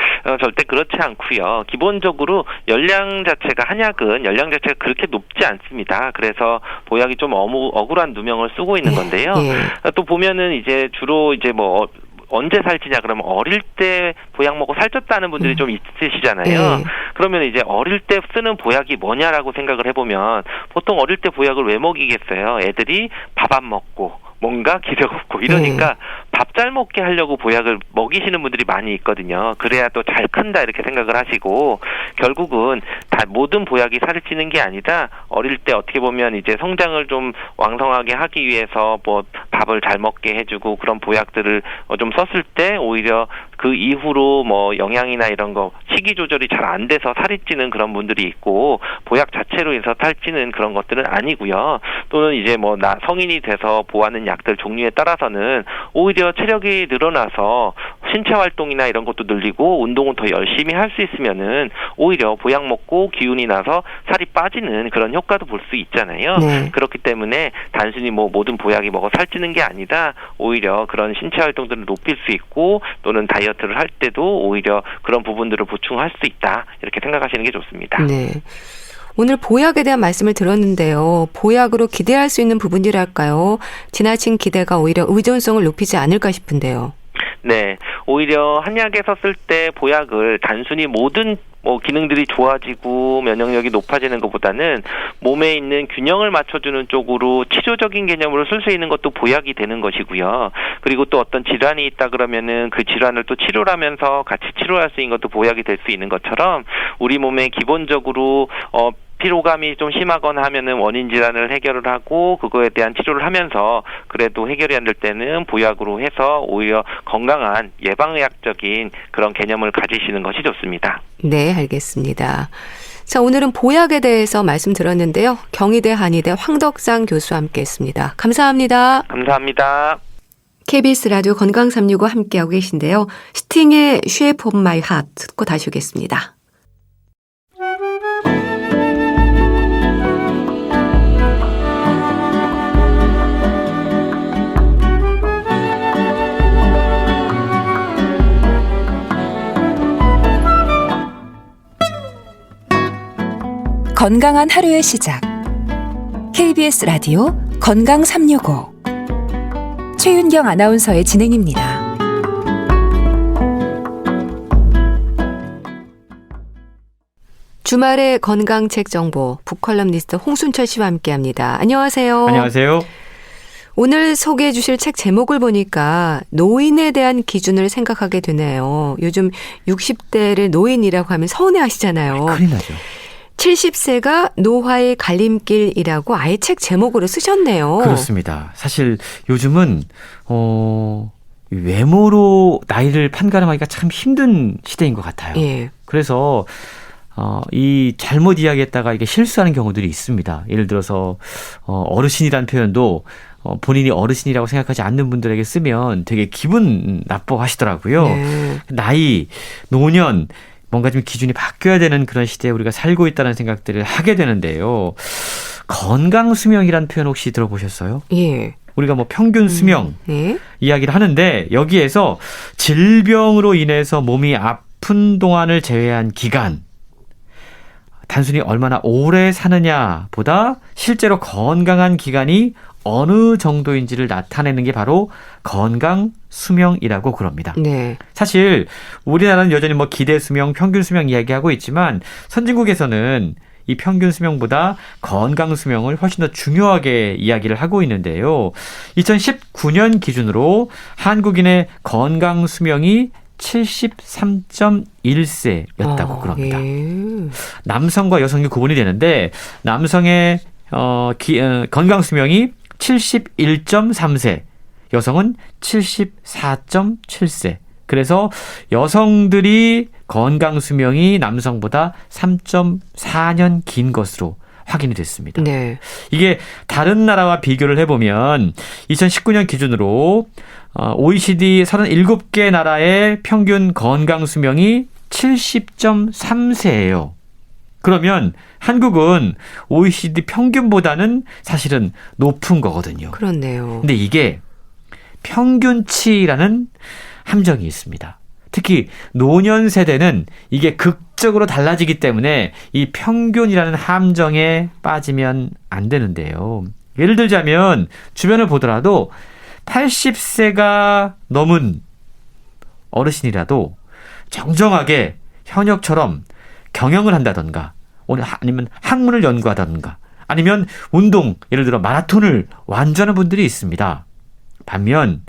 절대 그렇지 않고요. 기본적으로 한약은 열량 자체가 그렇게 높지 않습니다. 그래서 보약이 좀 억울한 누명을 쓰고 있는 건데요. 또 보면은 이제 주로 이제 뭐 언제 살찌냐 그러면 어릴 때 보약 먹고 살쪘다는 분들이 좀 있으시잖아요. 그러면 이제 어릴 때 쓰는 보약이 뭐냐라고 생각을 해보면 보통 어릴 때 보약을 왜 먹이겠어요? 애들이 밥 안 먹고 뭔가 기력 없고 이러니까 밥 잘 먹게 하려고 보약을 먹이시는 분들이 많이 있거든요. 그래야 또 잘 큰다 이렇게 생각을 하시고, 결국은 다 모든 보약이 살을 찌는 게 아니라 어릴 때 어떻게 보면 이제 성장을 좀 왕성하게 하기 위해서 뭐 밥을 잘 먹게 해주고 그런 보약들을 좀 썼을 때 오히려 그 이후로 뭐 영양이나 이런 거 식이 조절이 잘 안 돼서 살이 찌는 그런 분들이 있고, 보약 자체로 해서 살찌는 그런 것들은 아니고요. 또는 이제 뭐 성인이 돼서 보하는 약들 종류에 따라서는 오히려 체력이 늘어나서 신체 활동이나 이런 것도 늘리고 운동은 더 열심히 할 수 있으면은 오히려 보약 먹고 기운이 나서 살이 빠지는 그런 효과도 볼 수 있잖아요. 그렇기 때문에 단순히 뭐 모든 보약이 먹어 살찌는 게 아니라 오히려 그런 신체 활동들을 높일 수 있고 또는 다이어트를 할 때도 오히려 그런 부분들을 보충할 수 있다, 이렇게 생각하시는 게 좋습니다. 오늘 보약에 대한 말씀을 들었는데요. 보약으로 기대할 수 있는 부분이랄까요? 지나친 기대가 오히려 의존성을 높이지 않을까 싶은데요. 네, 오히려 한약에서 쓸 때 보약을 단순히 모든 기능들이 좋아지고 면역력이 높아지는 것보다는 몸에 있는 균형을 맞춰주는 쪽으로 치료적인 개념으로 쓸 수 있는 것도 보약이 되는 것이고요. 그리고 또 어떤 질환이 있다 그러면은 그 질환을 또 치료를 하면서 같이 치료할 수 있는 것도 보약이 될 수 있는 것처럼 우리 몸에 기본적으로 피로감이 좀 심하거나 하면은 원인 질환을 해결을 하고 그거에 대한 치료를 하면서 그래도 해결이 안 될 때는 보약으로 해서 오히려 건강한 예방의학적인 그런 개념을 가지시는 것이 좋습니다. 네, 알겠습니다. 자, 오늘은 보약에 대해서 말씀 들었는데요. 경희대 한의대 황덕상 교수와 함께했습니다. 감사합니다. 감사합니다. KBS 라디오 건강 365 함께하고 계신데요. 스팅의 Shape of My Heart 듣고 다시 오겠습니다. 건강한 하루의 시작. KBS 라디오 건강 365 최윤경 아나운서의 진행입니다. 주말의 건강책 정보 북컬럼니스트 홍순철 씨와 함께합니다. 안녕하세요. 안녕하세요. 오늘 소개해 주실 책 제목을 보니까 노인에 대한 기준을 생각하게 되네요. 요즘 60대를 노인이라고 하면 서운해하시잖아요. 큰일 나죠. 70세가 노화의 갈림길이라고 아예 책 제목으로 쓰셨네요. 그렇습니다. 사실 요즘은 외모로 나이를 판가름하기가 참 힘든 시대인 것 같아요. 예. 그래서 이 잘못 이야기했다가 이게 실수하는 경우들이 있습니다. 예를 들어서 어르신이라는 표현도 본인이 어르신이라고 생각하지 않는 분들에게 쓰면 되게 기분 나빠하시더라고요. 네. 나이, 노년 뭔가 좀 기준이 바뀌어야 되는 그런 시대에 우리가 살고 있다는 생각들을 하게 되는데요. 건강 수명이라는 표현 혹시 들어보셨어요? 예. 우리가 뭐 평균 수명 네. 이야기를 하는데 여기에서 질병으로 인해서 몸이 아픈 동안을 제외한 기간, 단순히 얼마나 오래 사느냐보다 실제로 건강한 기간이 어느 정도인지를 나타내는 게 바로 건강 수명이라고 그럽니다. 네. 사실 우리나라는 여전히 뭐 기대 수명, 평균 수명 이야기하고 있지만 선진국에서는 이 평균 수명보다 건강 수명을 훨씬 더 중요하게 이야기를 하고 있는데요. 2019년 기준으로 한국인의 건강 수명이 73.1세였다고 그럽니다. 예. 남성과 여성이 구분이 되는데 남성의 건강 수명이 71.3세, 여성은 74.7세. 그래서 여성들이 건강 수명이 남성보다 3.4년 긴 것으로 확인이 됐습니다. 네. 이게 다른 나라와 비교를 해보면 2019년 기준으로 OECD 37개 나라의 평균 건강 수명이 70.3세예요. 그러면 한국은 OECD 평균보다는 사실은 높은 거거든요. 그렇네요. 근데 이게 평균치라는 함정이 있습니다. 특히 노년 세대는 이게 극적으로 달라지기 때문에 이 평균이라는 함정에 빠지면 안 되는데요. 예를 들자면 주변을 보더라도 80세가 넘은 어르신이라도 정정하게 현역처럼 경영을 한다던가 아니면 학문을 연구하다던가 아니면 운동, 예를 들어 마라톤을 완주하는 분들이 있습니다. 반면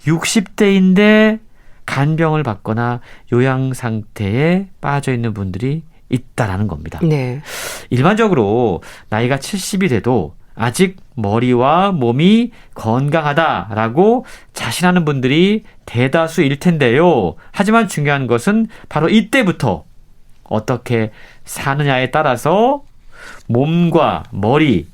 60대인데 간병을 받거나 요양 상태에 빠져 있는 분들이 있다라는 겁니다. 네. 일반적으로 나이가 70이 돼도 아직 머리와 몸이 건강하다라고 자신하는 분들이 대다수일 텐데요. 하지만 중요한 것은 바로 이때부터 어떻게 사느냐에 따라서 몸과 머리,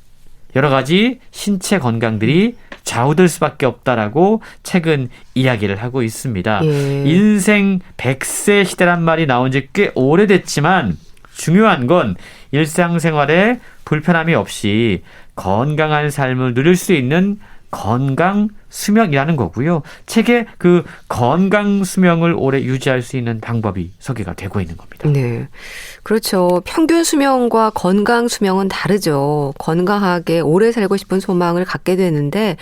여러 가지 신체 건강들이 좌우될 수밖에 없다라고 책은 이야기를 하고 있습니다. 예. 인생 100세 시대란 말이 나온 지 꽤 오래됐지만 중요한 건 일상생활에 불편함이 없이 건강한 삶을 누릴 수 있는 건강 수명이라는 거고요. 책에 그 건강 수명을 오래 유지할 수 있는 방법이 소개가 되고 있는 겁니다. 네. 그렇죠. 평균 수명과 건강 수명은 다르죠. 건강하게 오래 살고 싶은 소망을 갖게 되는데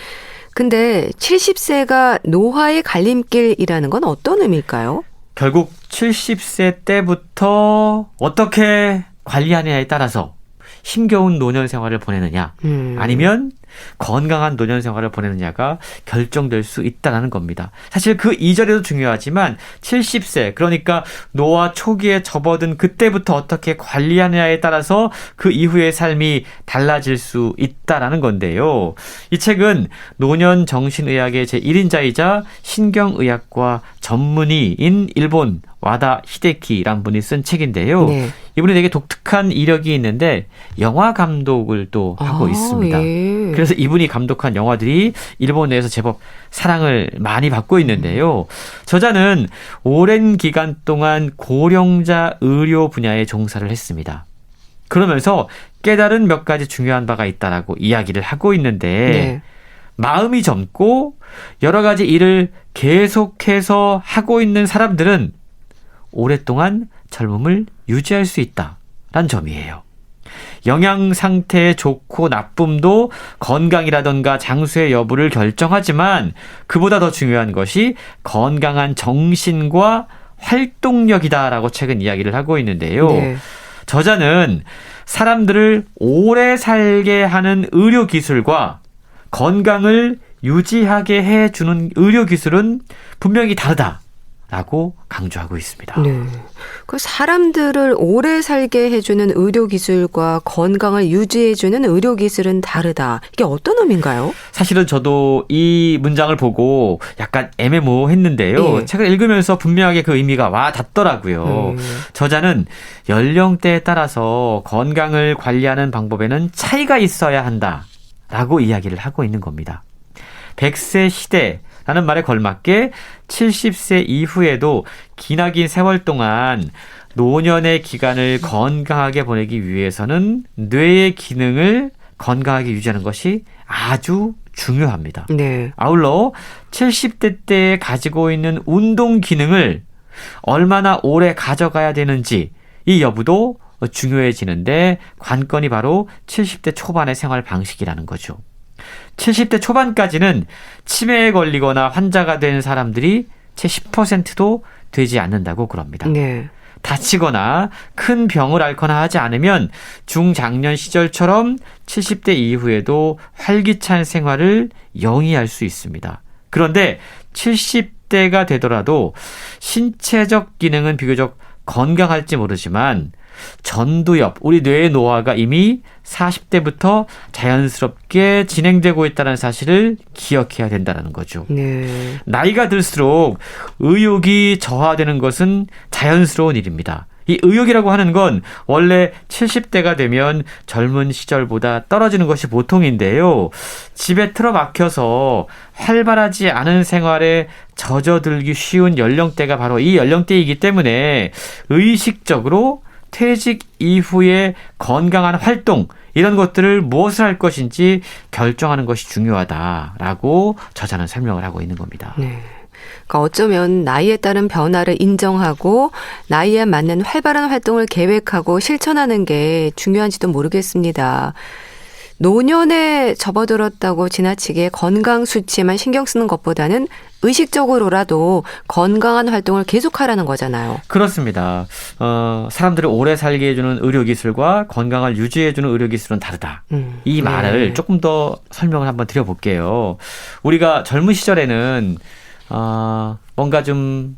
근데 70세가 노화의 갈림길이라는 건 어떤 의미일까요? 결국 70세 때부터 어떻게 관리하느냐에 따라서 힘겨운 노년 생활을 보내느냐 아니면 건강한 노년 생활을 보내느냐가 결정될 수 있다는 겁니다. 사실 그 이전에도 중요하지만 70세 그러니까 노화 초기에 접어든 그때부터 어떻게 관리하느냐에 따라서 그 이후의 삶이 달라질 수 있다는 건데요. 이 책은 노년 정신의학의 제1인자이자 신경의학과 전문의인 일본 와다 히데키란 분이 쓴 책인데요. 네. 이분이 되게 독특한 이력이 있는데 영화 감독을 또 하고 있습니다. 예. 그래서 이분이 감독한 영화들이 일본 내에서 제법 사랑을 많이 받고 있는데요. 저자는 오랜 기간 동안 고령자 의료 분야에 종사를 했습니다. 그러면서 깨달은 몇 가지 중요한 바가 있다라고 이야기를 하고 있는데 네. 마음이 젊고 여러 가지 일을 계속해서 하고 있는 사람들은 오랫동안 젊음을 유지할 수 있다라는 점이에요. 영양 상태의 좋고 나쁨도 건강이라던가 장수의 여부를 결정하지만 그보다 더 중요한 것이 건강한 정신과 활동력이다라고 책은 이야기를 하고 있는데요. 네. 저자는 사람들을 오래 살게 하는 의료기술과 건강을 유지하게 해주는 의료기술은 분명히 다르다라고 강조하고 있습니다. 네. 그 사람들을 오래 살게 해주는 의료기술과 건강을 유지해주는 의료기술은 다르다. 이게 어떤 의미인가요? 사실은 저도 이 문장을 보고 약간 애매모호했는데요. 예. 책을 읽으면서 분명하게 그 의미가 와 닿더라고요. 저자는 연령대에 따라서 건강을 관리하는 방법에는 차이가 있어야 한다라고 이야기를 하고 있는 겁니다. 100세 시대라는 말에 걸맞게 70세 이후에도 기나긴 세월 동안 노년의 기간을 건강하게 보내기 위해서는 뇌의 기능을 건강하게 유지하는 것이 아주 중요합니다. 네. 아울러 70대 때 가지고 있는 운동 기능을 얼마나 오래 가져가야 되는지 이 여부도 중요해지는데 관건이 바로 70대 초반의 생활 방식이라는 거죠. 70대 초반까지는 치매에 걸리거나 환자가 된 사람들이 채 10%도 되지 않는다고 그럽니다. 네. 다치거나 큰 병을 앓거나 하지 않으면 중장년 시절처럼 70대 이후에도 활기찬 생활을 영위할 수 있습니다. 그런데 70대가 되더라도 신체적 기능은 비교적 건강할지 모르지만 전두엽, 우리 뇌의 노화가 이미 40대부터 자연스럽게 진행되고 있다는 사실을 기억해야 된다는 거죠. 네. 나이가 들수록 의욕이 저하되는 것은 자연스러운 일입니다. 이 의욕이라고 하는 건 원래 70대가 되면 젊은 시절보다 떨어지는 것이 보통인데요. 집에 틀어박혀서 활발하지 않은 생활에 젖어들기 쉬운 연령대가 바로 이 연령대이기 때문에 의식적으로 퇴직 이후에 건강한 활동 이런 것들을 무엇을 할 것인지 결정하는 것이 중요하다라고 저자는 설명을 하고 있는 겁니다. 네. 그러니까 어쩌면 나이에 따른 변화를 인정하고 나이에 맞는 활발한 활동을 계획하고 실천하는 게 중요한지도 모르겠습니다. 노년에 접어들었다고 지나치게 건강 수치에만 신경 쓰는 것보다는 의식적으로라도 건강한 활동을 계속하라는 거잖아요. 그렇습니다. 사람들을 오래 살게 해주는 의료기술과 건강을 유지해주는 의료기술은 다르다. 이 말을 조금 더 설명을 한번 드려볼게요. 우리가 젊은 시절에는 뭔가 좀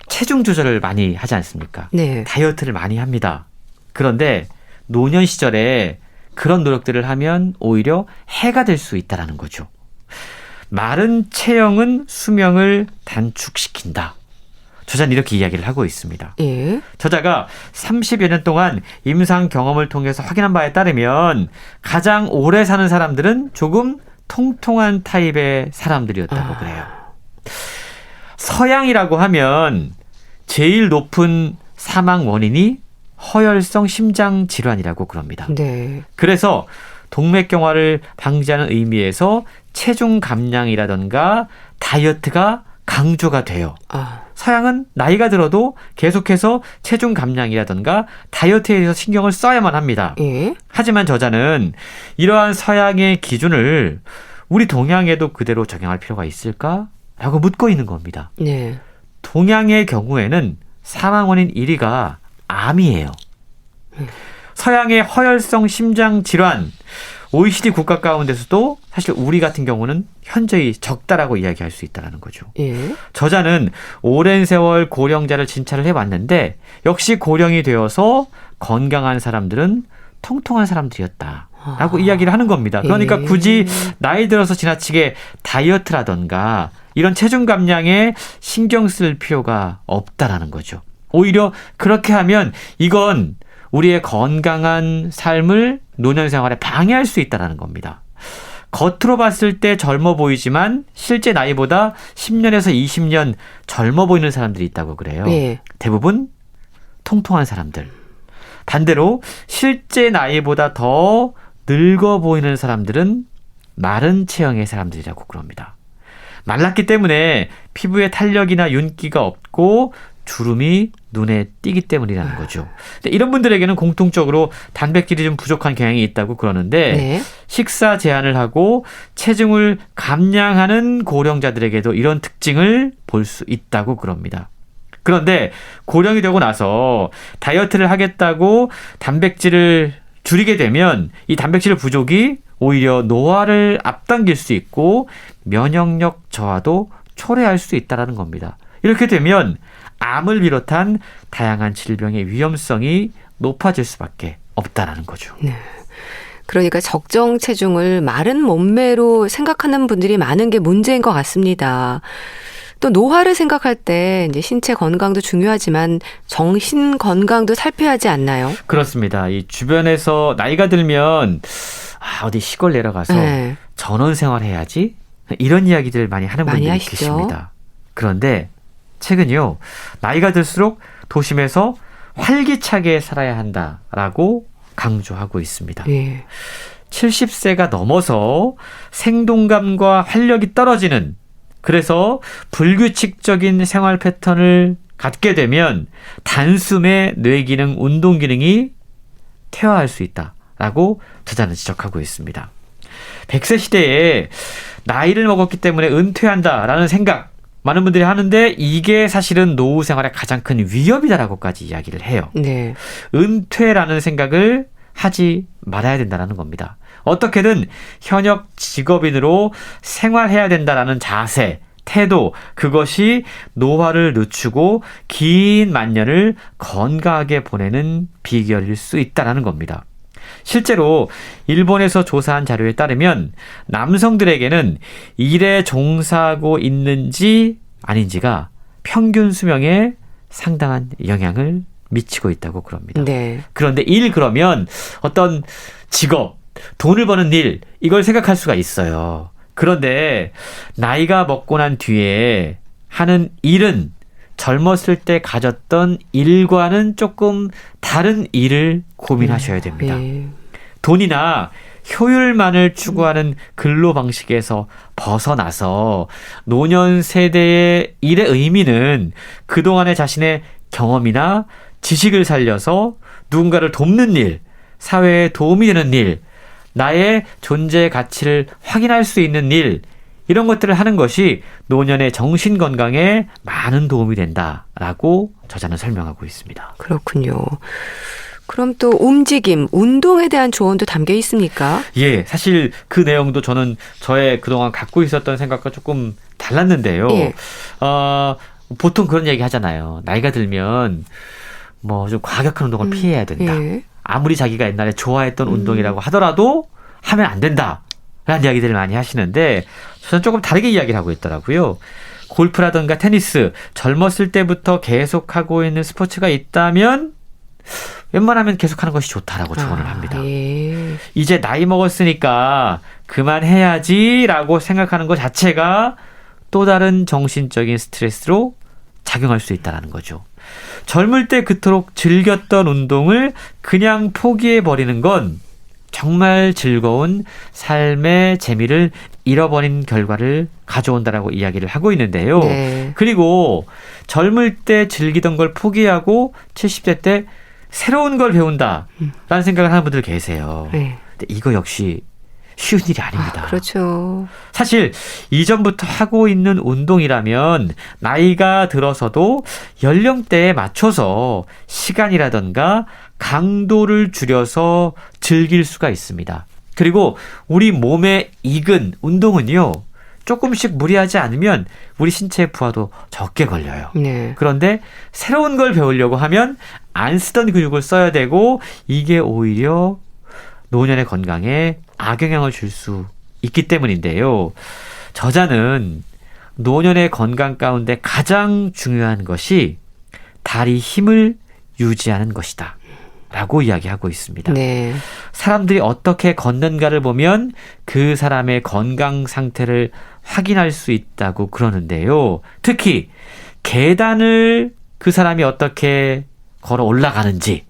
체중 조절을 많이 하지 않습니까? 네. 다이어트를 많이 합니다. 그런데 노년 시절에 그런 노력들을 하면 오히려 해가 될 수 있다는 거죠. 마른 체형은 수명을 단축시킨다. 저자는 이렇게 이야기를 하고 있습니다. 예. 저자가 30여 년 동안 임상 경험을 통해서 확인한 바에 따르면 가장 오래 사는 사람들은 조금 통통한 타입의 사람들이었다고 그래요. 서양이라고 하면 제일 높은 사망 원인이 허혈성 심장 질환이라고 그럽니다. 네. 그래서 동맥경화를 방지하는 의미에서 체중 감량이라던가 다이어트가 강조가 돼요. 서양은 나이가 들어도 계속해서 체중 감량이라던가 다이어트에 대해서 신경을 써야만 합니다. 예. 하지만 저자는 이러한 서양의 기준을 우리 동양에도 그대로 적용할 필요가 있을까? 라고 묻고 있는 겁니다. 네. 동양의 경우에는 사망 원인 1위가 암이에요. 서양의 허혈성 심장 질환, OECD 국가 가운데서도 사실 우리 같은 경우는 현저히 적다라고 이야기할 수 있다는 거죠. 예. 저자는 오랜 세월 고령자를 진찰을 해봤는데 역시 고령이 되어서 건강한 사람들은 통통한 사람들이었다라고 이야기를 하는 겁니다. 그러니까 굳이 나이 들어서 지나치게 다이어트라던가 이런 체중 감량에 신경 쓸 필요가 없다라는 거죠. 오히려 그렇게 하면 이건 우리의 건강한 삶을 노년 생활에 방해할 수 있다는 겁니다. 겉으로 봤을 때 젊어 보이지만 실제 나이보다 10년에서 20년 젊어 보이는 사람들이 있다고 그래요. 예. 대부분 통통한 사람들. 반대로 실제 나이보다 더 늙어 보이는 사람들은 마른 체형의 사람들이라고 그럽니다. 말랐기 때문에 피부에 탄력이나 윤기가 없고 주름이 눈에 띄기 때문이라는 거죠. 근데 이런 분들에게는 공통적으로 단백질이 좀 부족한 경향이 있다고 그러는데 네. 식사 제한을 하고 체중을 감량하는 고령자들에게도 이런 특징을 볼 수 있다고 그럽니다. 그런데 고령이 되고 나서 다이어트를 하겠다고 단백질을 줄이게 되면 이 단백질 부족이 오히려 노화를 앞당길 수 있고 면역력 저하도 초래할 수 있다는 겁니다. 이렇게 되면 암을 비롯한 다양한 질병의 위험성이 높아질 수밖에 없다는 거죠. 네. 그러니까 적정 체중을 마른 몸매로 생각하는 분들이 많은 게 문제인 것 같습니다. 또 노화를 생각할 때 이제 신체 건강도 중요하지만 정신 건강도 살펴야 하지 않나요? 그렇습니다. 이 주변에서 나이가 들면 어디 시골 내려가서 네. 전원 생활해야지 이런 이야기들을 많이 하는 많이 분들이 하시죠. 계십니다. 그런데 최근요. 나이가 들수록 도심에서 활기차게 살아야 한다라고 강조하고 있습니다. 예. 70세가 넘어서 생동감과 활력이 떨어지는 그래서 불규칙적인 생활 패턴을 갖게 되면 단숨에 뇌기능, 운동기능이 퇴화할 수 있다라고 저자는 지적하고 있습니다. 100세 시대에 나이를 먹었기 때문에 은퇴한다라는 생각 많은 분들이 하는데 이게 사실은 노후 생활의 가장 큰 위협이다라고까지 이야기를 해요. 네. 은퇴라는 생각을 하지 말아야 된다는 겁니다. 어떻게든 현역 직업인으로 생활해야 된다라는 자세, 태도, 그것이 노화를 늦추고 긴 만년을 건강하게 보내는 비결일 수 있다는 겁니다. 실제로 일본에서 조사한 자료에 따르면 남성들에게는 일에 종사하고 있는지 아닌지가 평균 수명에 상당한 영향을 미치고 있다고 그럽니다. 네. 그런데 그러면 어떤 직업, 돈을 버는 일 이걸 생각할 수가 있어요. 그런데 나이가 먹고 난 뒤에 하는 일은 젊었을 때 가졌던 일과는 조금 다른 일을 고민하셔야 됩니다. 네. 돈이나 효율만을 추구하는 근로 방식에서 벗어나서 노년 세대의 일의 의미는 그동안의 자신의 경험이나 지식을 살려서 누군가를 돕는 일, 사회에 도움이 되는 일, 나의 존재의 가치를 확인할 수 있는 일, 이런 것들을 하는 것이 노년의 정신 건강에 많은 도움이 된다라고 저자는 설명하고 있습니다. 그렇군요. 그럼 또 움직임, 운동에 대한 조언도 담겨 있습니까? 예, 사실 그 내용도 저는 저의 그동안 갖고 있었던 생각과 조금 달랐는데요. 예. 보통 그런 얘기 하잖아요. 나이가 들면 뭐 좀 과격한 운동을 피해야 된다. 예. 아무리 자기가 옛날에 좋아했던 운동이라고 하더라도 하면 안 된다. 라는 이야기들을 많이 하시는데 저는 조금 다르게 이야기를 하고 있더라고요. 골프라든가 테니스, 젊었을 때부터 계속하고 있는 스포츠가 있다면 웬만하면 계속하는 것이 좋다라고 조언을 합니다. 예. 이제 나이 먹었으니까 그만해야지라고 생각하는 것 자체가 또 다른 정신적인 스트레스로 작용할 수 있다는 거죠. 젊을 때 그토록 즐겼던 운동을 그냥 포기해버리는 건 정말 즐거운 삶의 재미를 잃어버린 결과를 가져온다라고 이야기를 하고 있는데요. 네. 그리고 젊을 때 즐기던 걸 포기하고 70대 때 새로운 걸 배운다라는 생각을 하는 분들 계세요. 네. 근데 이거 역시 쉬운 일이 아닙니다. 그렇죠. 사실 이전부터 하고 있는 운동이라면 나이가 들어서도 연령대에 맞춰서 시간이라든가 강도를 줄여서 즐길 수가 있습니다. 그리고 우리 몸에 익은 운동은요, 조금씩 무리하지 않으면 우리 신체의 부하도 적게 걸려요. 네. 그런데 새로운 걸 배우려고 하면 안 쓰던 근육을 써야 되고 이게 오히려 노년의 건강에 악영향을 줄 수 있기 때문인데요. 저자는 노년의 건강 가운데 가장 중요한 것이 다리 힘을 유지하는 것이다 라고 이야기하고 있습니다. 네. 사람들이 어떻게 걷는가를 보면 그 사람의 건강 상태를 확인할 수 있다고 그러는데요. 특히 계단을 그 사람이 어떻게 걸어 올라가는지,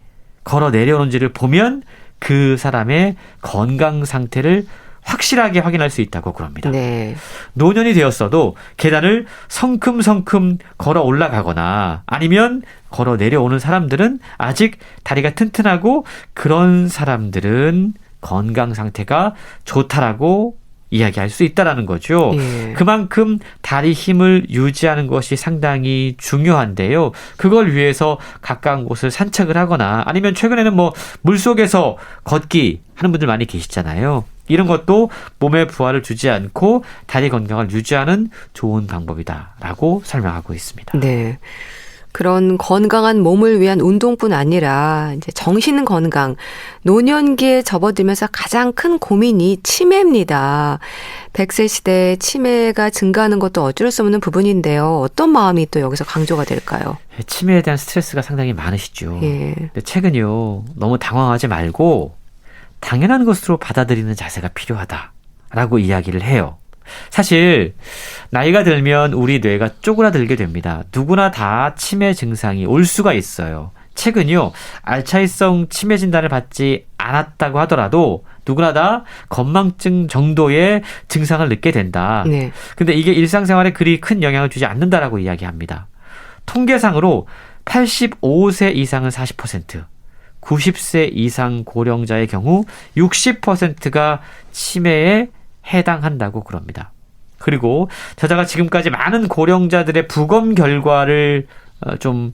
걸어 내려오는지를 보면 그 사람의 건강 상태를 확실하게 확인할 수 있다고 그럽니다. 네. 노년이 되었어도 계단을 성큼성큼 걸어 올라가거나 아니면 걸어 내려오는 사람들은 아직 다리가 튼튼하고 그런 사람들은 건강 상태가 좋다라고 이야기할 수 있다라는 거죠. 예. 그만큼 다리 힘을 유지하는 것이 상당히 중요한데요. 그걸 위해서 가까운 곳을 산책을 하거나 아니면 최근에는 뭐 물속에서 걷기 하는 분들 많이 계시잖아요. 이런 것도 몸에 부하를 주지 않고 다리 건강을 유지하는 좋은 방법이다라고 설명하고 있습니다. 네. 그런 건강한 몸을 위한 운동뿐 아니라 이제 정신 건강, 노년기에 접어들면서 가장 큰 고민이 치매입니다. 100세 시대에 치매가 증가하는 것도 어쩔 수 없는 부분인데요. 어떤 마음이 또 여기서 강조가 될까요? 치매에 대한 스트레스가 상당히 많으시죠. 예. 근데 최근요, 너무 당황하지 말고 당연한 것으로 받아들이는 자세가 필요하다라고 이야기를 해요. 사실 나이가 들면 우리 뇌가 쪼그라들게 됩니다. 누구나 다 치매 증상이 올 수가 있어요. 최근요, 알츠하이머성 치매 진단을 받지 않았다고 하더라도 누구나 다 건망증 정도의 증상을 느끼게 된다. 네. 근데 이게 일상생활에 그리 큰 영향을 주지 않는다라고 이야기합니다. 통계상으로 85세 이상은 40%, 90세 이상 고령자의 경우 60%가 치매에 해당한다고 그럽니다. 그리고 저자가 지금까지 많은 고령자들의 부검 결과를 좀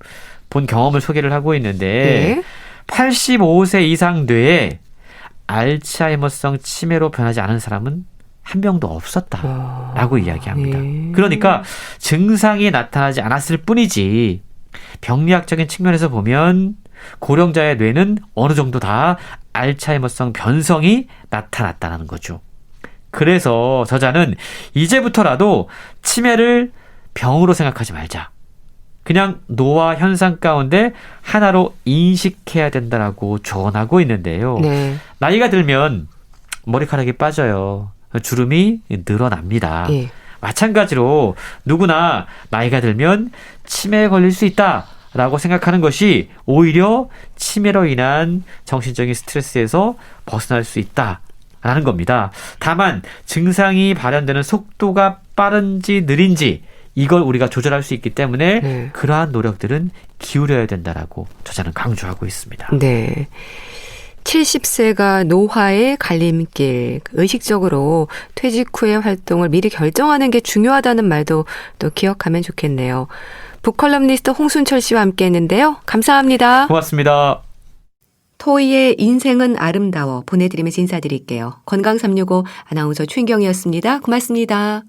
본 경험을 소개를 하고 있는데 네. 85세 이상 뇌에 알츠하이머성 치매로 변하지 않은 사람은 한 명도 없었다라고 이야기합니다. 네. 그러니까 증상이 나타나지 않았을 뿐이지 병리학적인 측면에서 보면 고령자의 뇌는 어느 정도 다 알츠하이머성 변성이 나타났다는 거죠. 그래서 저자는 이제부터라도 치매를 병으로 생각하지 말자. 그냥 노화 현상 가운데 하나로 인식해야 된다라고 조언하고 있는데요. 네. 나이가 들면 머리카락이 빠져요. 주름이 늘어납니다. 예. 마찬가지로 누구나 나이가 들면 치매에 걸릴 수 있다라고 생각하는 것이 오히려 치매로 인한 정신적인 스트레스에서 벗어날 수 있다라는 겁니다. 다만 증상이 발현되는 속도가 빠른지 느린지 이걸 우리가 조절할 수 있기 때문에 네. 그러한 노력들은 기울여야 된다라고 저자는 강조하고 있습니다. 네. 70세가 노화의 갈림길, 의식적으로 퇴직 후의 활동을 미리 결정하는 게 중요하다는 말도 또 기억하면 좋겠네요. 북컬럼니스트 홍순철 씨와 함께 했는데요. 감사합니다. 고맙습니다. 토이의 인생은 아름다워 보내드리면서 인사드릴게요. 건강365 아나운서 최인경이었습니다. 고맙습니다.